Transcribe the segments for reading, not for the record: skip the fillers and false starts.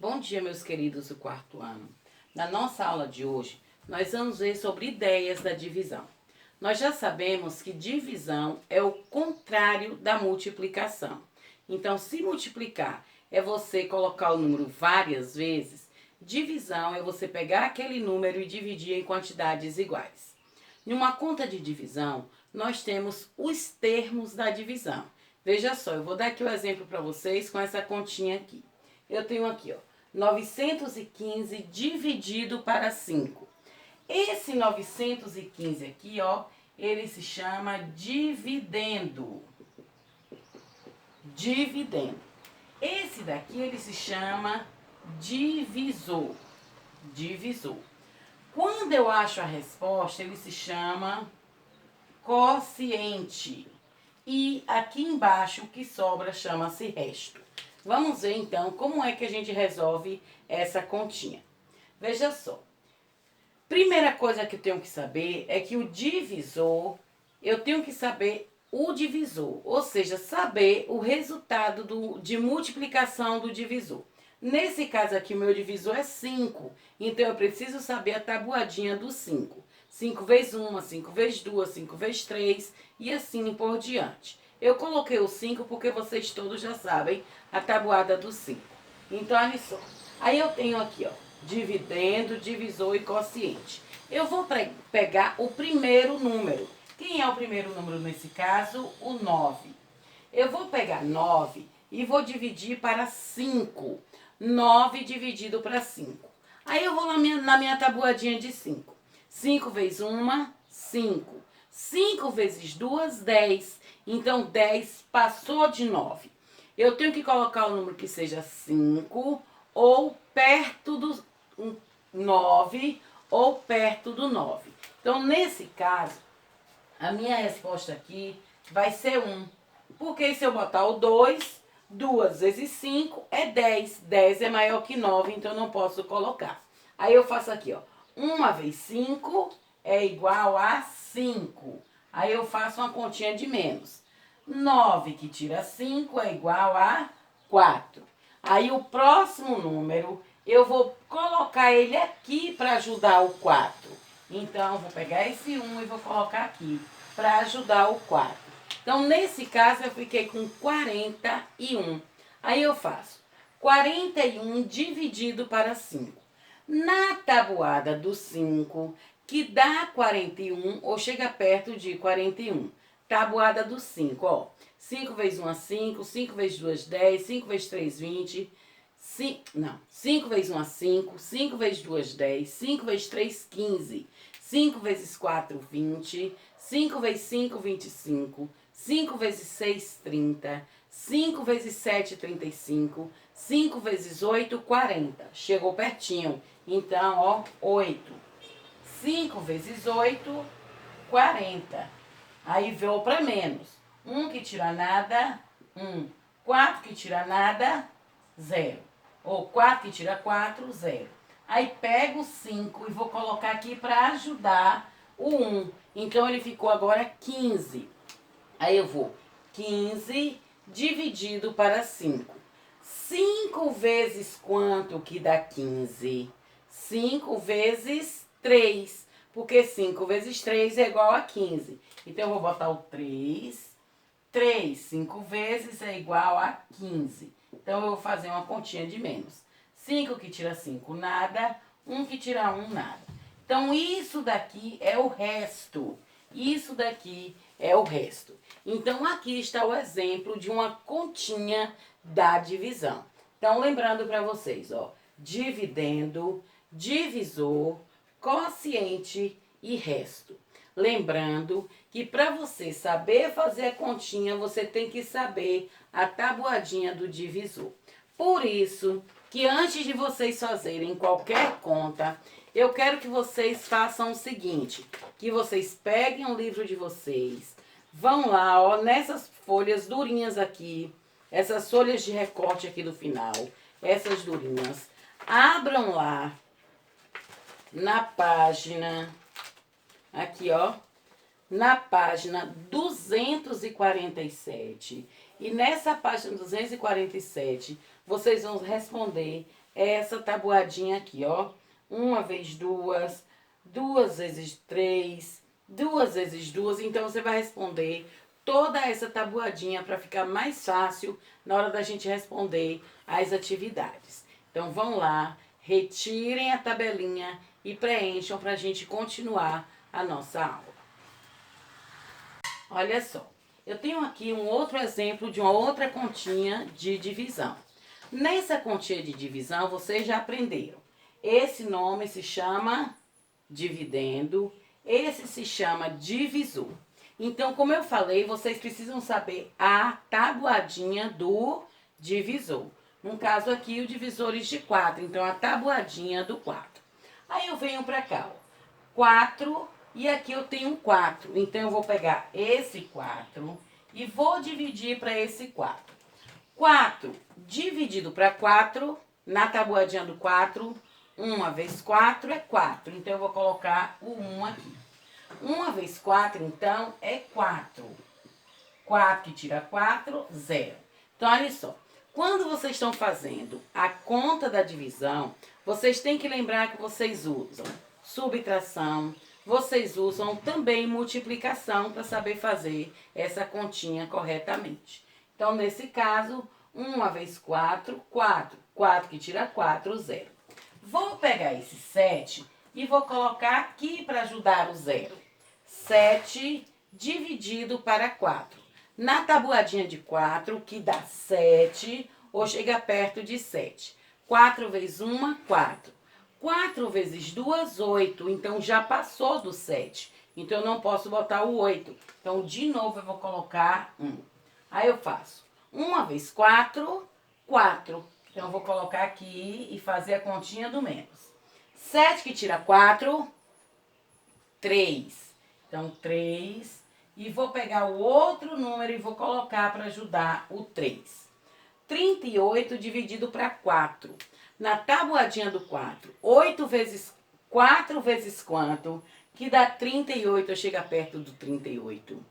Bom dia, meus queridos do quarto ano. Na nossa aula de hoje, nós vamos ver sobre ideias da divisão. Nós já sabemos que divisão é o contrário da multiplicação. Então, se multiplicar é você colocar o número várias vezes, divisão é você pegar aquele número e dividir em quantidades iguais. Em uma conta de divisão, nós temos os termos da divisão. Veja só, eu vou dar aqui o exemplo para vocês com essa continha aqui. Eu tenho aqui, ó, 915 dividido para 5. Esse 915 aqui, ó, ele se chama dividendo. Dividendo. Esse daqui, ele se chama divisor. Divisor. Quando eu acho a resposta, ele se chama quociente. E aqui embaixo, o que sobra chama-se resto. Vamos ver então como é que a gente resolve essa continha. Veja só. Primeira coisa que eu tenho que saber é que o divisor, eu tenho que saber o divisor, ou seja, saber o resultado de multiplicação do divisor. Nesse caso aqui, o meu divisor é 5, então eu preciso saber a tabuadinha do 5. 5 vezes 1, 5 vezes 2, 5 vezes 3 e assim por diante. Eu coloquei o 5 porque vocês todos já sabem a tabuada do 5. Então, olha só. Aí eu tenho aqui, ó, dividendo, divisor e quociente. Eu vou pegar o primeiro número. Quem é o primeiro número nesse caso? O 9. Eu vou pegar 9 e vou dividir para 5. 9 dividido para 5. Aí eu vou na minha tabuadinha de 5. 5 vezes 1, 5. 5 vezes 2, 10. Então, 10 passou de 9. Eu tenho que colocar o número que seja 5 ou perto do 9 ou perto do 9. Então, nesse caso, a minha resposta aqui vai ser 1. Porque se eu botar o 2, 2 vezes 5 é 10. 10 é maior que 9, então eu não posso colocar. Aí eu faço aqui, ó. 1 vezes 5 é igual a 5. Aí eu faço uma continha de menos. 9 que tira 5 é igual a 4. Aí o próximo número, eu vou colocar ele aqui para ajudar o 4. Então, eu vou pegar esse 1 e vou colocar aqui para ajudar o 4. Então, nesse caso, eu fiquei com 41. Aí eu faço 41 dividido para 5. Na tabuada do 5, que dá 41, ou chega perto de 41. Tabuada do 5, ó. 5 vezes 1 é 5, 5 vezes 2 é 10, 5 vezes 3 é 20. 5 vezes 1 é 5, 5 vezes 2 é 10, 5 vezes 3 é 15. 5 vezes 4 é 20, 5 vezes 5 é 25, 5 vezes 6 é 30, 5 vezes 7 é 35, 5 vezes 8 é 40. Chegou pertinho. Então, ó, 8. 5 vezes 8, 40. Aí veio para menos. 1 que tira nada, 1. 4 que tira nada, 0. Ou 4 que tira 4, 0. Aí pego o 5 e vou colocar aqui para ajudar o 1. Então, ele ficou agora 15. Aí eu vou 15 dividido para 5. 5 vezes quanto que dá 15? 5 vezes 3. Porque 5 vezes 3 é igual a 15. Então, eu vou botar o 3. 3, 5 vezes é igual a 15. Então, eu vou fazer uma continha de menos. 5 que tira 5, nada. 1 que tira 1, nada. Então, isso daqui é o resto. Isso daqui é o resto. Então, aqui está o exemplo de uma continha da divisão. Então, lembrando para vocês, ó. Dividendo, divisor, quociente e resto. Lembrando que para você saber fazer a continha, você tem que saber a tabuadinha do divisor. Por isso que antes de vocês fazerem qualquer conta, eu quero que vocês façam o seguinte, que vocês peguem o livro de vocês, vão lá, ó, nessas folhas durinhas aqui, essas folhas de recorte aqui do final, essas durinhas, abram lá na página, aqui ó, na página 247. E nessa página 247, vocês vão responder essa tabuadinha aqui, ó. 1 vezes 2, 2 vezes 3, 2 vezes 2. Então, você vai responder toda essa tabuadinha para ficar mais fácil na hora da gente responder as atividades. Então, vão lá, retirem a tabelinha e preencham para a gente continuar a nossa aula. Olha só, eu tenho aqui um outro exemplo de uma outra continha de divisão. Nessa continha de divisão, vocês já aprenderam. Esse nome se chama dividendo, esse se chama divisor. Então, como eu falei, vocês precisam saber a tabuadinha do divisor. No caso aqui, o divisores de 4, então a tabuadinha do 4. Aí eu venho para cá, ó, 4, e aqui eu tenho um 4. Então, eu vou pegar esse 4 e vou dividir para esse 4. 4 dividido para 4, na tabuadinha do 4, 1 vezes 4 é 4. Então, eu vou colocar o 1 aqui. 1 vezes 4, então, é 4. 4 que tira 4, 0. Então, olha só. Quando vocês estão fazendo a conta da divisão, vocês têm que lembrar que vocês usam subtração, vocês usam também multiplicação para saber fazer essa continha corretamente. Então, nesse caso, 1 vezes 4, 4. 4 que tira 4, 0. Vou pegar esse 7 e vou colocar aqui para ajudar o 0. 7 dividido para 4. Na tabuadinha de 4, que dá 7, ou chega perto de 7. 4 vezes 1, 4. 4 vezes 2, 8. Então, já passou do 7. Então, eu não posso botar o 8. Então, de novo, eu vou colocar 1. Aí, eu faço 1 vezes 4, 4. Então, eu vou colocar aqui e fazer a continha do menos. 7 que tira 4, 3. Então, 3. E vou pegar o outro número e vou colocar para ajudar o 3. 38 dividido para 4. Na tabuadinha do 4, 8 vezes 4 vezes quanto? Que dá 38, chega perto do 38.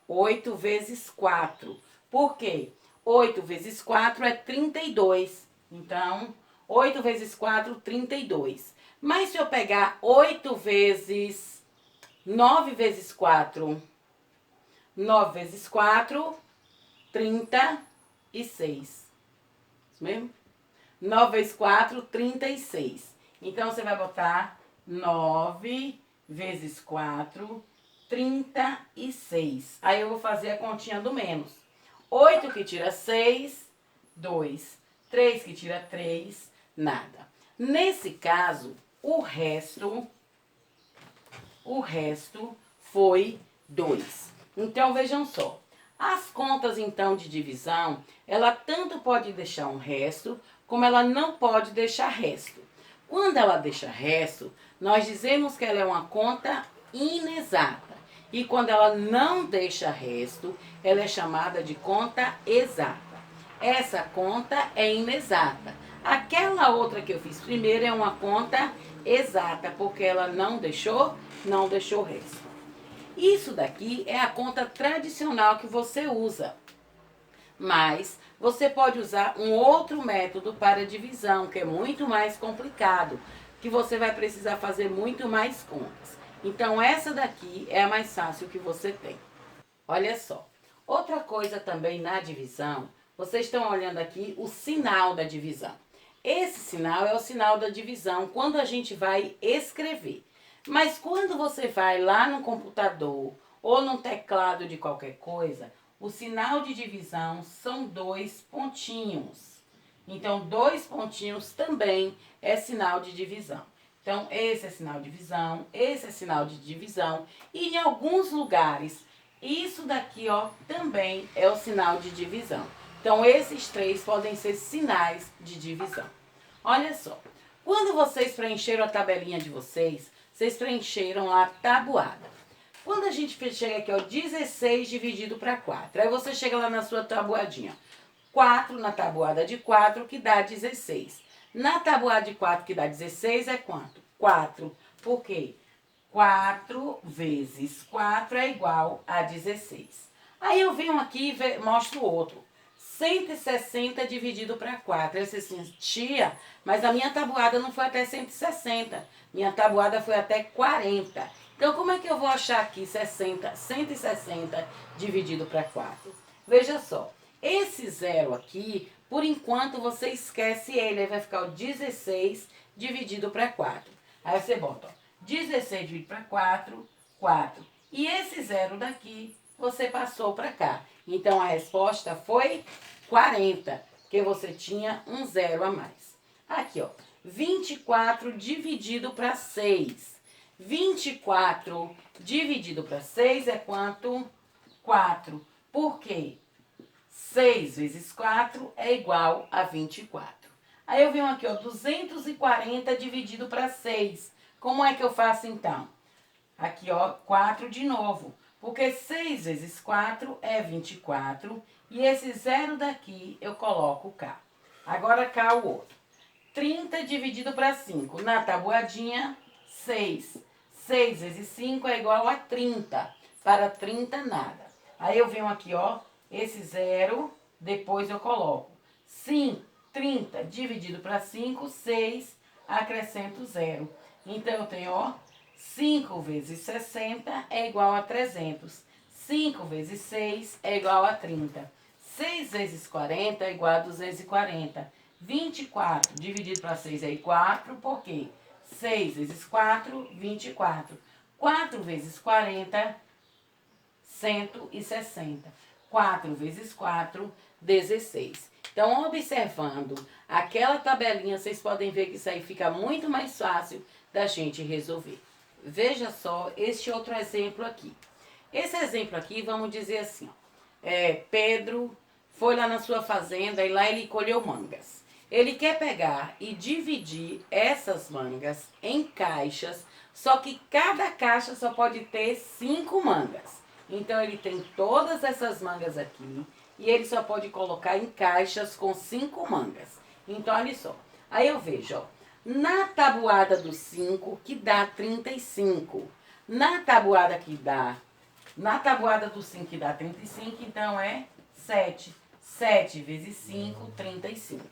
8 vezes 4. Por quê? 8 vezes 4 é 32. Então, 8 vezes 4, 32. Mas se eu pegar 8 vezes 9 vezes 4, 9 vezes 4, 36. Isso mesmo? 9 vezes 4, 36. Então, você vai botar 9 vezes 4, 36. Aí, eu vou fazer a continha do menos. 8 que tira 6, 2. 3 que tira 3, nada. Nesse caso, o resto foi 2. Então, vejam só. As contas, então, de divisão, ela tanto pode deixar um resto, como ela não pode deixar resto. Quando ela deixa resto, nós dizemos que ela é uma conta inexata. E quando ela não deixa resto, ela é chamada de conta exata. Essa conta é inexata. Aquela outra que eu fiz primeiro é uma conta exata, porque ela não deixou resto. Isso daqui é a conta tradicional que você usa. Mas você pode usar um outro método para divisão, que é muito mais complicado, que você vai precisar fazer muito mais contas. Então, essa daqui é a mais fácil que você tem. Olha só. Outra coisa também na divisão, vocês estão olhando aqui o sinal da divisão. Esse sinal é o sinal da divisão quando a gente vai escrever. Mas quando você vai lá no computador ou no teclado de qualquer coisa, o sinal de divisão são 2 pontinhos. Então, 2 pontinhos também é sinal de divisão. Então, esse é sinal de divisão, esse é sinal de divisão. E em alguns lugares, isso daqui, ó, também é o sinal de divisão. Então, esses 3 podem ser sinais de divisão. Olha só, quando vocês preencheram a tabelinha de vocês preencheram a tabuada. Quando a gente chega aqui, ó, 16 dividido para 4. Aí você chega lá na sua tabuadinha. 4 na tabuada de 4, que dá 16. Na tabuada de 4, que dá 16, é quanto? 4. Por quê? 4 vezes 4 é igual a 16. Aí eu venho aqui e mostro o outro. 160 dividido para 4. Aí você assim, tia, mas a minha tabuada não foi até 160. Minha tabuada foi até 40. Então, como é que eu vou achar aqui 160 dividido para 4? Veja só, esse zero aqui, por enquanto você esquece ele. Aí vai ficar o 16 dividido para 4. Aí você bota, ó, 16 dividido para 4, 4. E esse zero daqui, você passou para cá. Então, a resposta foi 40, porque você tinha um zero a mais. Aqui, ó, 24 dividido para 6. 24 dividido para 6 é quanto? 4. Por quê? 6 vezes 4 é igual a 24. Aí eu venho aqui, ó, 240 dividido para 6. Como é que eu faço então? Aqui, ó, 4 de novo. Porque 6 vezes 4 é 24. E esse zero daqui eu coloco cá. Agora cá o outro. 30 dividido para 5. Na tabuadinha, 6. 6 vezes 5 é igual a 30. Para 30, nada. Aí eu venho aqui, ó, esse zero, depois eu coloco 5, 30 dividido para 5, 6, acrescento zero. Então, eu tenho, ó, 5 vezes 60 é igual a 300. 5 vezes 6 é igual a 30. 6 vezes 40 é igual a 240. 24 dividido para 6 é 4, por quê? 6 vezes 4, 24. 4 vezes 40, 160. 4 vezes 4, 16. Então, observando aquela tabelinha, vocês podem ver que isso aí fica muito mais fácil da gente resolver. Veja só este outro exemplo aqui. Esse exemplo aqui, vamos dizer assim, ó, Pedro foi lá na sua fazenda e lá ele colheu mangas. Ele quer pegar e dividir essas mangas em caixas, só que cada caixa só pode ter 5 mangas. Então, ele tem todas essas mangas aqui e ele só pode colocar em caixas com 5 mangas. Então, olha só. Aí eu vejo, ó, na tabuada do 5, que dá 35. Na tabuada do 5, que dá 35, então é 7. 7 vezes 5, 35.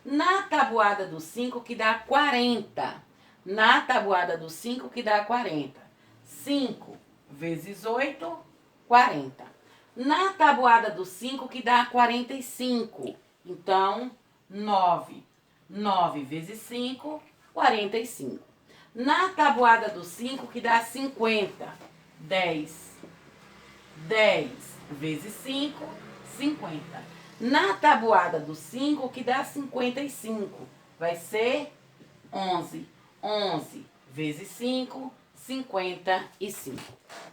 Na tabuada do 5, que dá 40. Na tabuada do 5, que dá 40. 5 vezes 8, 40. Na tabuada do 5, que dá 45. Então, 9. 9 vezes 5, 45. Na tabuada do 5, que dá 50. 10. 10 vezes 5, 50. Na tabuada do 5, que dá 55, vai ser 11. 11 vezes 5, 55.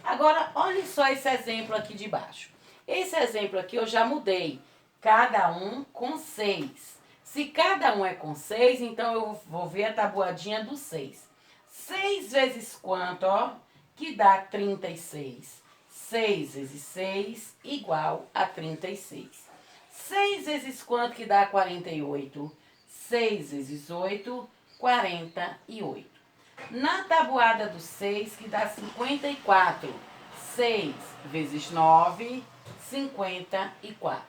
Agora, olha só esse exemplo aqui de baixo. Esse exemplo aqui eu já mudei. Cada um com 6. Se cada um é com 6, então eu vou ver a tabuadinha do 6. 6 vezes quanto, ó? Que dá 36. 6 vezes 6 igual a 36. 6 vezes quanto que dá 48? 6 vezes 8, 48. Na tabuada do 6, que dá 54. 6 vezes 9, 54.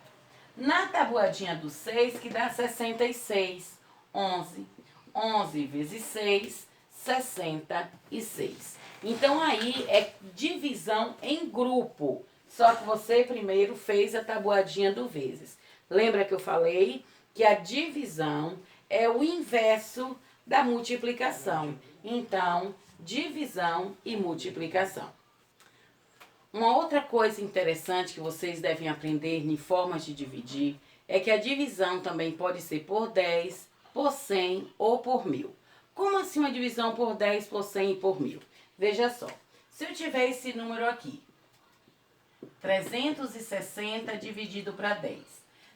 Na tabuadinha do 6, que dá 66. 11. 11 vezes 6, 66. Então, aí é divisão em grupo. Só que você primeiro fez a tabuadinha do vezes. Lembra que eu falei que a divisão é o inverso da multiplicação. Então, divisão e multiplicação. Uma outra coisa interessante que vocês devem aprender em formas de dividir é que a divisão também pode ser por 10, por 100 ou por 1000. Como assim uma divisão por 10, por 100 e por 1000? Veja só, se eu tiver esse número aqui, 360 dividido para 10.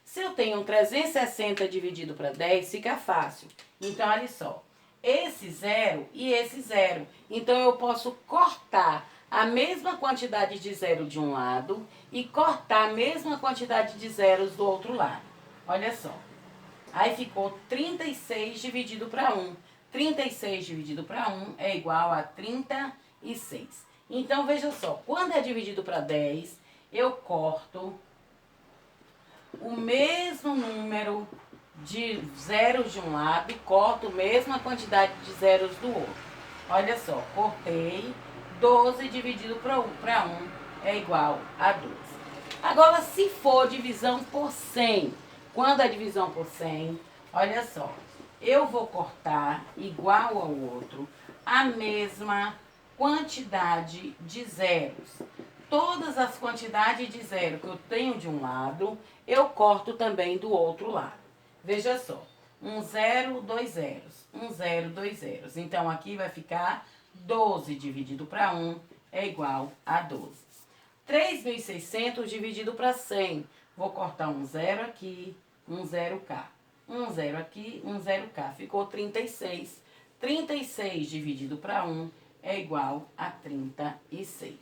Se eu tenho 360 dividido para 10, fica fácil. Então, olha só, esse zero e esse zero. Então, eu posso cortar a mesma quantidade de zero de um lado e cortar a mesma quantidade de zeros do outro lado. Olha só. Aí ficou 36 dividido para 1. 36 dividido para 1 é igual a 36. Então, veja só, quando é dividido para 10, eu corto o mesmo número de zeros de um lado e corto a mesma quantidade de zeros do outro. Olha só, cortei 12 dividido para 1 é igual a 12. Agora, se for divisão por 100, quando é divisão por 100, olha só, eu vou cortar igual ao outro a mesma quantidade de zeros. Todas as quantidades de zero que eu tenho de um lado, eu corto também do outro lado. Veja só, 1 0, 2 zeros, 1 0, 2 zeros. Então, aqui vai ficar 12 dividido para 1 é igual a 12. 3.600 dividido para 100. Vou cortar um zero aqui, um zero cá. Um zero aqui, um zero cá. Ficou 36. 36 dividido para 1 é igual a 36.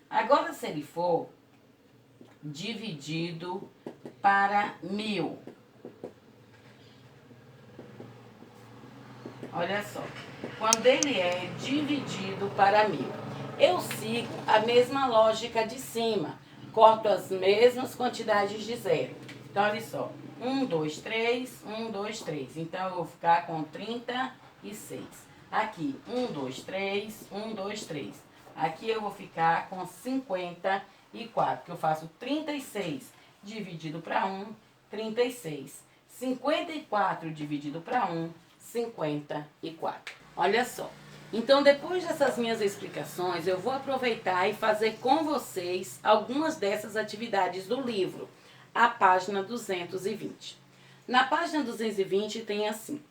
Agora, se ele for dividido para 1000. Olha só, quando ele é dividido para 1000, eu sigo a mesma lógica de cima. Corto as mesmas quantidades de zero. Então, olha só, 1, 2, 3, 1, 2, 3. Então, eu vou ficar com 36. Aqui, 1, 2, 3, 1, 2, 3. Aqui eu vou ficar com 54, porque eu faço 36 dividido para 1, 36. 54 dividido para 1, 54. Olha só. Então, depois dessas minhas explicações, eu vou aproveitar e fazer com vocês algumas dessas atividades do livro, a página 220. Na página 220 tem assim: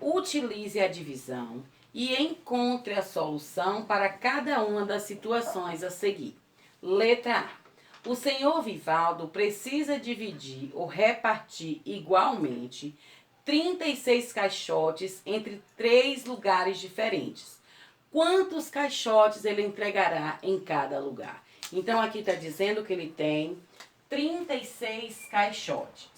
utilize a divisão e encontre a solução para cada uma das situações a seguir. Letra A. O senhor Vivaldo precisa dividir ou repartir igualmente 36 caixotes entre 3 lugares diferentes. Quantos caixotes ele entregará em cada lugar? Então, aqui está dizendo que ele tem 36 caixotes.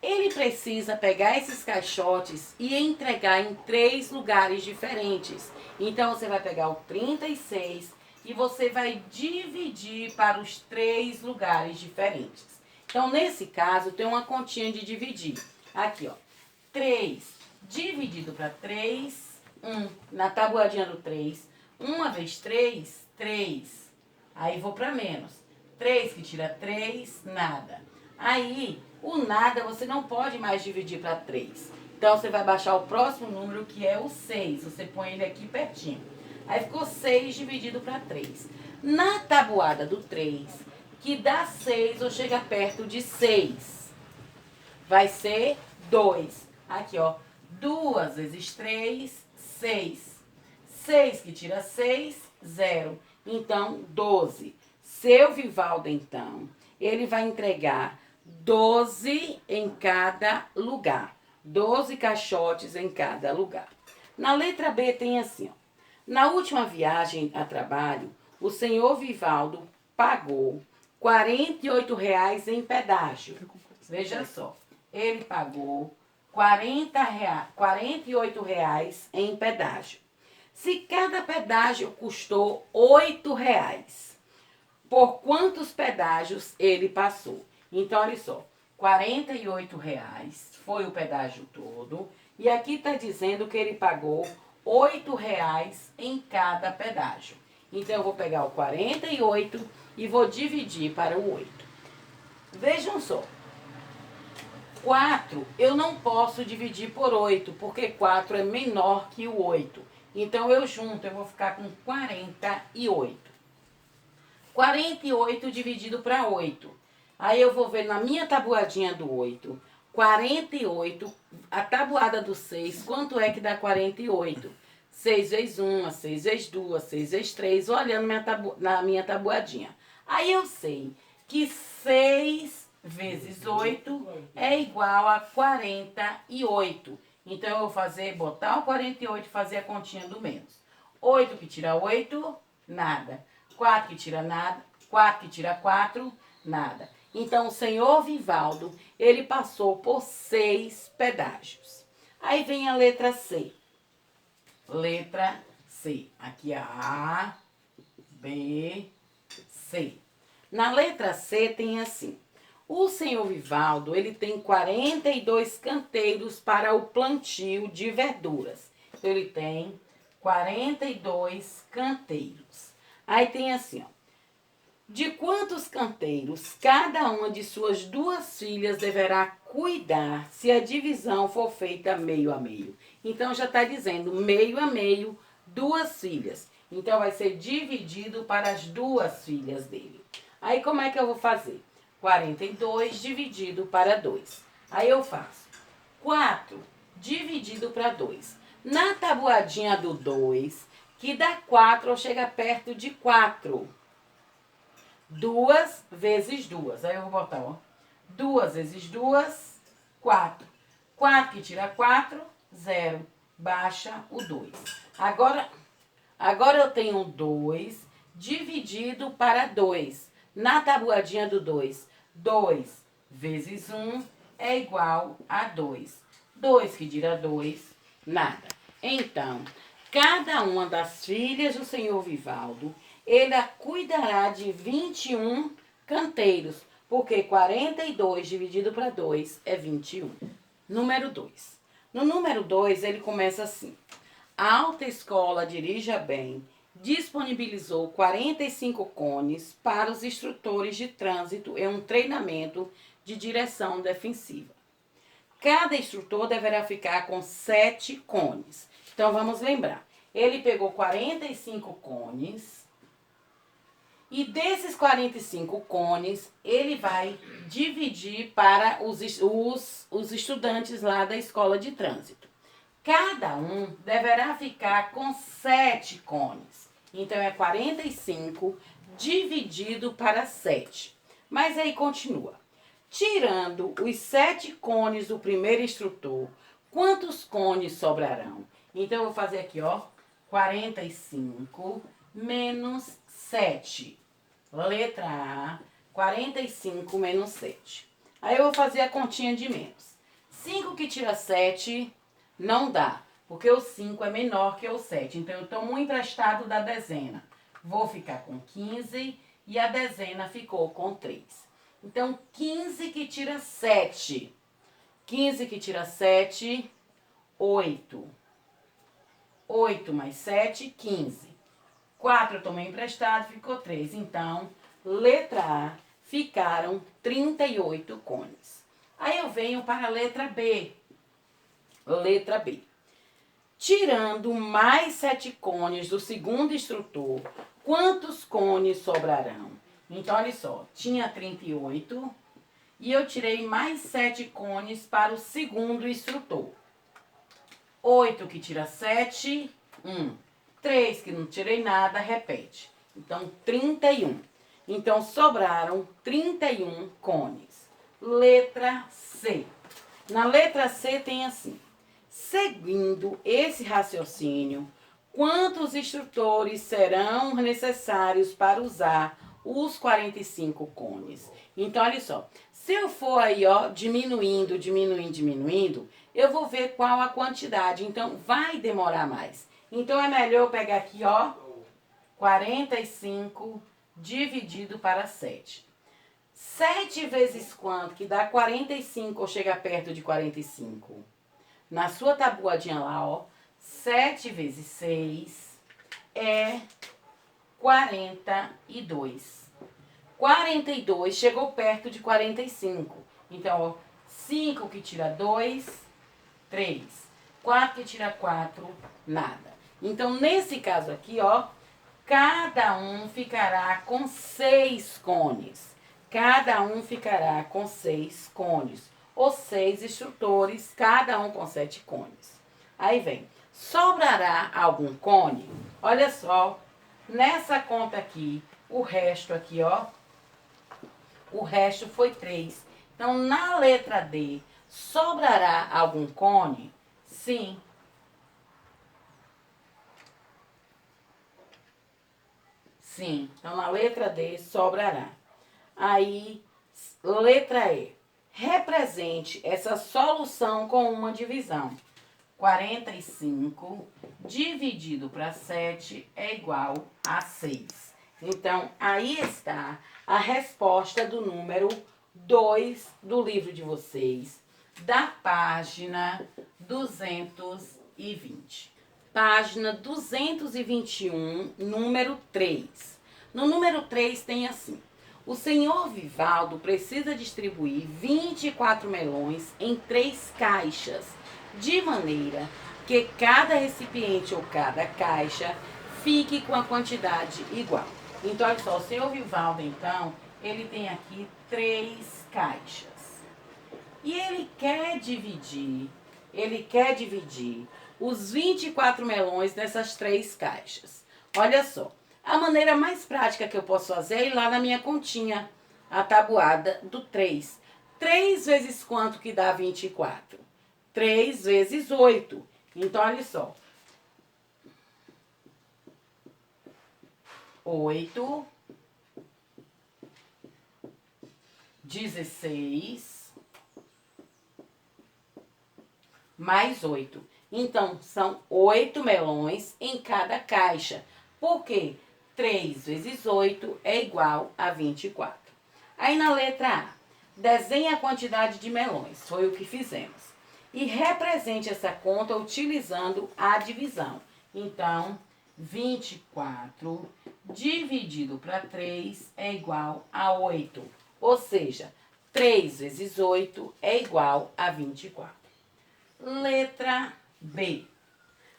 Ele precisa pegar esses caixotes e entregar em 3 lugares diferentes. Então, você vai pegar o 36 e você vai dividir para os 3 lugares diferentes. Então, nesse caso, tem uma continha de dividir. Aqui, ó. 3 dividido para 3, 1. Na tabuadinha do 3, 1 vezes 3, 3. Aí vou para menos. 3 que tira 3, nada. Aí, o nada você não pode mais dividir para 3. Então, você vai baixar o próximo número, que é o 6. Você põe ele aqui pertinho. Aí ficou 6 dividido para 3. Na tabuada do 3, que dá 6 ou chega perto de 6, vai ser 2. Aqui, ó. 2 vezes 3, 6. 6 que tira 6, 0. Então, 12. Seu Vivaldo, então, ele vai entregar 12 em cada lugar. 12 caixotes em cada lugar. Na letra B tem assim, ó. Na última viagem a trabalho, o senhor Vivaldo pagou R$ 48 em pedágio. Veja só, ele pagou R$ 48 em pedágio. Se cada pedágio custou R$ 8, por quantos pedágios ele passou? Então, olha só, R$ 48 foi o pedágio todo. E aqui está dizendo que ele pagou R$ 8 em cada pedágio. Então, eu vou pegar o 48 e vou dividir para o 8. Vejam só. 4 eu não posso dividir por 8, porque 4 é menor que o 8. Então, eu junto, eu vou ficar com 48. 48 dividido para 8. Aí eu vou ver na minha tabuadinha do 8. 48, a tabuada do 6, quanto é que dá 48? 6 vezes 1, 6 vezes 2, 6 vezes 3, olhando na minha tabuadinha. Aí eu sei que 6 vezes 8 é igual a 48. Então, eu vou botar o 48 e fazer a continha do menos. 8 que tira 8, nada. 4 que tira nada. 4 que tira 4, nada. Então, o senhor Vivaldo, ele passou por 6 pedágios. Aí vem a letra C. Letra C. Aqui A, B, C. Na letra C tem assim: O senhor Vivaldo, ele tem 42 canteiros para o plantio de verduras. Então, ele tem 42 canteiros. Aí tem assim, ó. De quantos canteiros cada uma de suas duas filhas deverá cuidar se a divisão for feita meio a meio? Então, já está dizendo meio a meio, duas filhas. Então, vai ser dividido para as duas filhas dele. Aí, como é que eu vou fazer? 42 dividido para 2. Aí, eu faço 4 dividido para 2. Na tabuadinha do 2, que dá 4, chega perto de 4. 2 vezes 2. Aí eu vou botar, ó. 2 vezes 2, 4. 4 que tira 4, 0. Baixa o 2. Agora eu tenho 2 dividido para 2. Na tabuadinha do 2, 2 vezes 1 é igual a 2. 2 que tira 2, nada. Então, cada uma das filhas do senhor Vivaldo, ele cuidará de 21 canteiros, porque 42 dividido para 2 é 21. Número 2. No número 2, ele começa assim. A autoescola Dirija Bem disponibilizou 45 cones para os instrutores de trânsito em um treinamento de direção defensiva. Cada instrutor deverá ficar com 7 cones. Então, vamos lembrar. Ele pegou 45 cones. E desses 45 cones, ele vai dividir para os estudantes lá da escola de trânsito. Cada um deverá ficar com 7 cones. Então, é 45 dividido para 7. Mas aí continua. Tirando os 7 cones do primeiro instrutor, quantos cones sobrarão? Então, eu vou fazer aqui, ó, 45 menos 7. Letra A, 45 menos 7. Aí eu vou fazer a continha de menos. 5 que tira 7 não dá, porque o 5 é menor que o 7. Então, eu tomo um emprestado da dezena. Vou ficar com 15 e a dezena ficou com 3. Então, 15 que tira 7. 15 que tira 7, 8. 8 mais 7, 15. 4 eu tomei emprestado, ficou 3. Então, letra A, ficaram 38 cones. Aí eu venho para a letra B. Letra B. Tirando mais 7 cones do segundo instrutor, quantos cones sobrarão? Então, olha só, tinha 38 e eu tirei mais 7 cones para o segundo instrutor. 8 que tira 7, 1. 3 que não tirei nada, repete. Então, 31. Então, sobraram 31 cones. Letra C. Na letra C tem assim. Seguindo esse raciocínio, quantos instrutores serão necessários para usar os 45 cones? Então, olha só. Se eu for aí, ó, diminuindo, eu vou ver qual a quantidade. Então, vai demorar mais. Então, é melhor eu pegar aqui, ó, 45 dividido para 7. 7 vezes quanto? Que dá 45 ou chega perto de 45? Na sua tabuadinha lá, ó, 7 vezes 6 é 42. 42 chegou perto de 45. Então, ó, 5 que tira 2, 3. 4 que tira 4, nada. Então, nesse caso aqui, ó, cada um ficará com 6 cones. Cada um ficará com 6 cones. Ou 6 instrutores, cada um com 7 cones. Aí vem, sobrará algum cone? Olha só, nessa conta aqui, o resto aqui, ó, o resto foi 3. Então, na letra D, sobrará algum cone? Sim. Sim. Então, na letra D, sobrará. Aí, letra E. Represente essa solução com uma divisão. 45 dividido para 7 é igual a 6. Então, aí está a resposta do número 2 do livro de vocês, da página 220. Página 221, número 3. No número 3 tem assim: o senhor Vivaldo precisa distribuir 24 melões em 3 caixas, de maneira que cada recipiente ou cada caixa fique com a quantidade igual. Então, olha só, o senhor Vivaldo, então, ele tem aqui 3 caixas. E ele quer dividir os 24 melões nessas 3 caixas. Olha só, a maneira mais prática que eu posso fazer é ir lá na minha continha, a tabuada do 3. 3 vezes quanto que dá 24? 3 vezes 8. Então, olha só. 8, 16, mais 8. Então, são 8 melões em cada caixa. Por quê? 3 vezes 8 é igual a 24. Aí na letra A, desenhe a quantidade de melões. Foi o que fizemos. E represente essa conta utilizando a divisão. Então, 24 dividido para 3 é igual a 8. Ou seja, 3 vezes 8 é igual a 24. Letra B.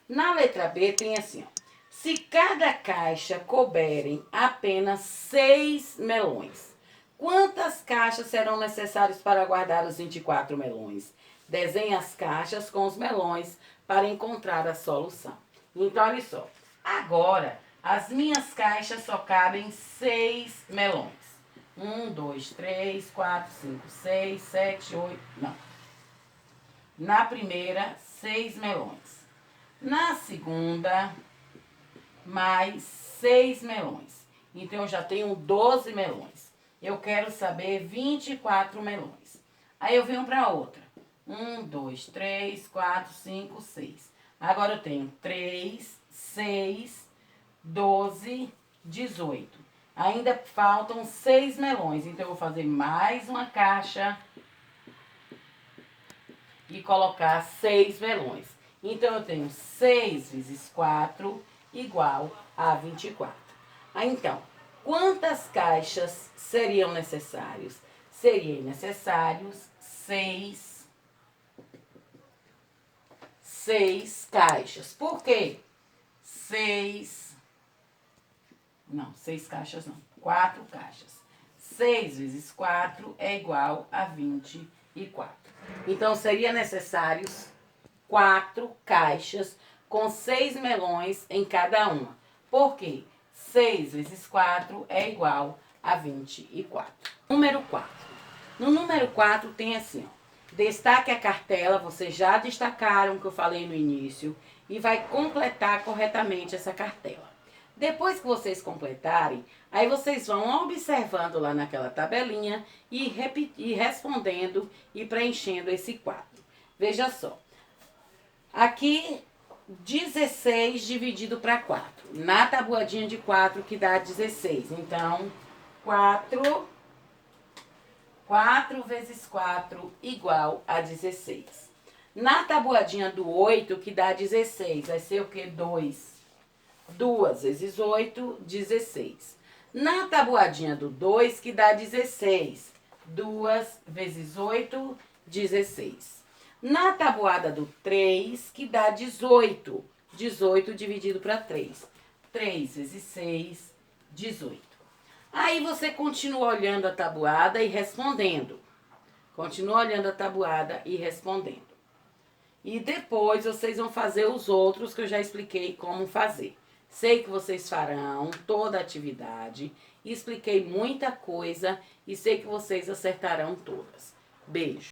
Na letra B tem assim, ó. Se cada caixa couberem apenas 6 melões, quantas caixas serão necessárias para guardar os 24 melões? Desenhe as caixas com os melões para encontrar a solução. Então, olha só. Agora, as minhas caixas só cabem 6 melões. 1, 2, 3, 4, 5, 6, 7, 8... Não. Na primeira, 6 melões. Na segunda, mais 6 melões. Então, eu já tenho 12 melões. Eu quero saber 24 melões. Aí, eu venho para outra. 1, 2, 3, 4, 5, 6. Agora, eu tenho 3, 6, 12, 18. Ainda faltam 6 melões. Então, eu vou fazer mais uma caixa e colocar 6 melões. Então, eu tenho 6 vezes 4 igual a 24. Aí, então, quantas caixas seriam necessários? Seriam necessários 6 caixas. Por quê? 6 caixas não. 4 caixas. 6 vezes 4 é igual a 24. Então, seria necessários 4 caixas com 6 melões em cada uma. Por quê? 6 vezes 4 é igual a 24. Número 4. No número 4 tem assim, ó. Destaque a cartela, vocês já destacaram que eu falei no início, e vai completar corretamente essa cartela. Depois que vocês completarem, aí vocês vão observando lá naquela tabelinha e respondendo e preenchendo esse quadro. Veja só. Aqui, 16 dividido para 4. Na tabuadinha de 4 que dá 16. Então, 4 vezes 4 igual a 16. Na tabuadinha do 8 que dá 16, vai ser o quê? 2. 2 vezes 8, 16. Na tabuadinha do 2, que dá 16. 2 vezes 8, 16. Na tabuada do 3, que dá 18. 18 dividido para 3. 3 vezes 6, 18. Aí você continua olhando a tabuada e respondendo. Continua olhando a tabuada e respondendo. E depois vocês vão fazer os outros que eu já expliquei como fazer. Sei que vocês farão toda a atividade, expliquei muita coisa e sei que vocês acertarão todas. Beijo!